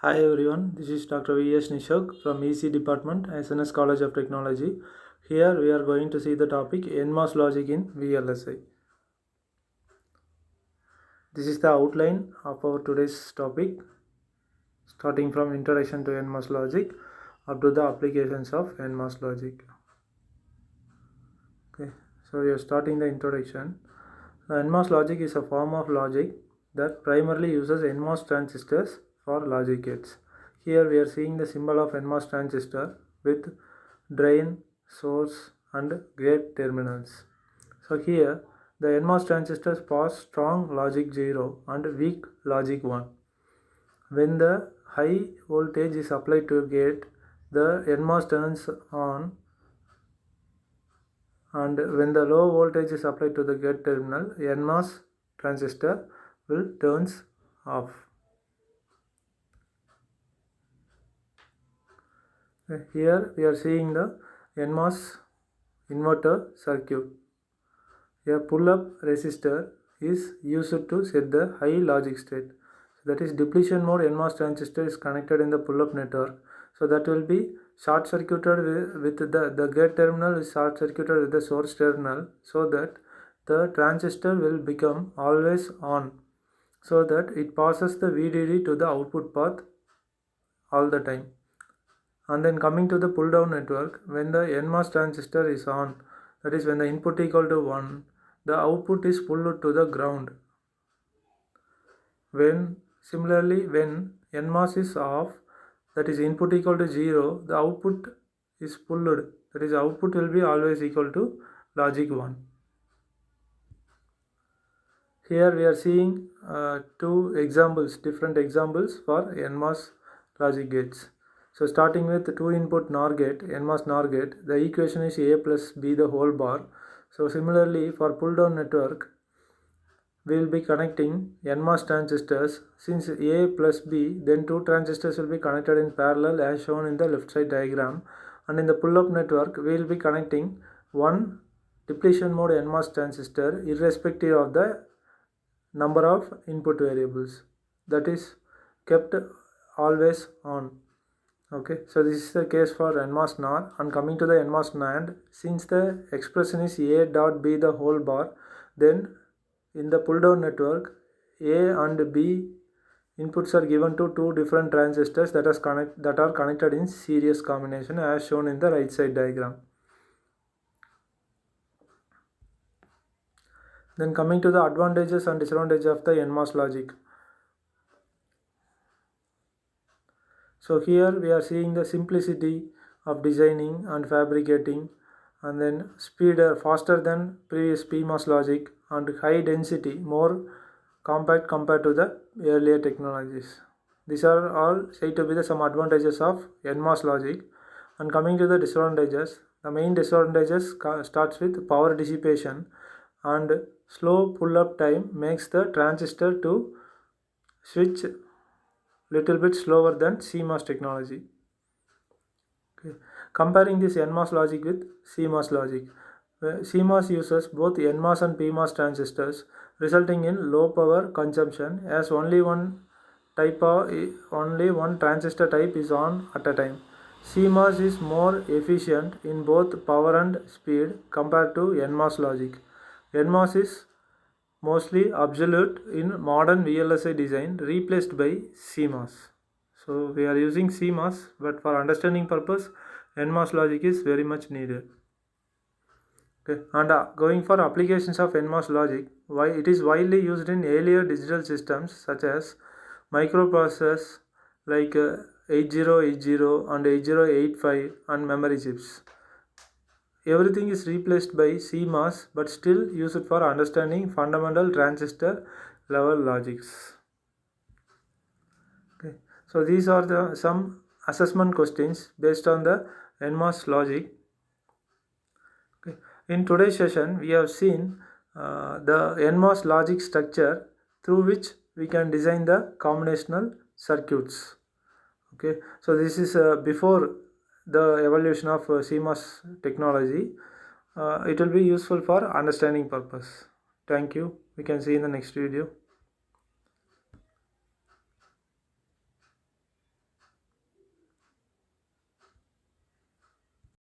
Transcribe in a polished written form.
Hi everyone, this is Dr. V.S. Nishok from EC Department, SNS College of Technology. Here we are going to see the topic nmos logic in VLSI. This is the outline of our today's topic, starting from introduction to nmos logic up to the applications of nmos logic. Okay, so we are starting the introduction. The nmos logic is a form of logic that primarily uses nmos transistors for logic gates. Here we are seeing the symbol of nmos transistor with drain, source and gate terminals. So here the nmos transistors pass strong logic 0 and weak logic 1. When the high voltage is applied to a gate, the nmos turns on, and when the low voltage is applied to the gate terminal, nmos transistor will turns off. Here we are seeing the nmos inverter circuit. A pull-up resistor is used to set the high logic state. That is, depletion mode nmos transistor is connected in the pull-up network. So that will be short circuited with the gate terminal is short circuited with the source terminal, so that the transistor will become always on, so that it passes the VDD to the output path all the time. And then coming to the pull down network, when the nmos transistor is on, that is when the input equal to 1, the output is pulled to the ground. When nmos is off, that is input equal to 0, the output is pulled, that is output will be always equal to logic 1. Here we are seeing different examples for nmos logic gates. So starting with 2 input NOR gate, nmos NOR gate, the equation is a plus b the whole bar. So similarly for pull down network, we will be connecting nmos transistors. Since a plus b, then 2 transistors will be connected in parallel as shown in the left side diagram. And in the pull up network, we will be connecting one depletion mode nmos transistor irrespective of the number of input variables, that is kept always on. Okay, so this is the case for nmos NOR. And coming to the nmos NAND, since the expression is a dot b the whole bar, then in the pull down network, a and b inputs are given to 2 different transistors that are connected in series combination as shown in the right side diagram. Then coming to the advantages and disadvantages of the nmos logic. So here we are seeing the simplicity of designing and fabricating, and then faster than previous PMOS logic, and high density, more compact compared to the earlier technologies. These are all said to be the some advantages of NMOS logic. And coming to the disadvantages, the main disadvantages starts with power dissipation, and slow pull-up time makes the transistor to switch little bit slower than CMOS technology. Okay. Comparing this NMOS logic with CMOS logic, CMOS uses both NMOS and PMOS transistors, resulting in low power consumption as only one transistor type is on at a time. CMOS is more efficient in both power and speed compared to NMOS logic. NMOS is mostly obsolete in modern VLSI design, replaced by CMOS. So we are using CMOS, but for understanding purpose, NMOS logic is very much needed. Okay. And going for applications of NMOS logic, why it is widely used in earlier digital systems such as microprocessors like 8080 and 8085 and memory chips. Everything is replaced by CMOS, but still used for understanding fundamental transistor level logics. Okay. So these are some assessment questions based on the NMOS logic. Okay. In today's session, we have seen the NMOS logic structure through which we can design the combinational circuits. Okay, so this is before the evolution of CMOS technology. It will be useful for understanding purpose. Thank you. We can see in the next video.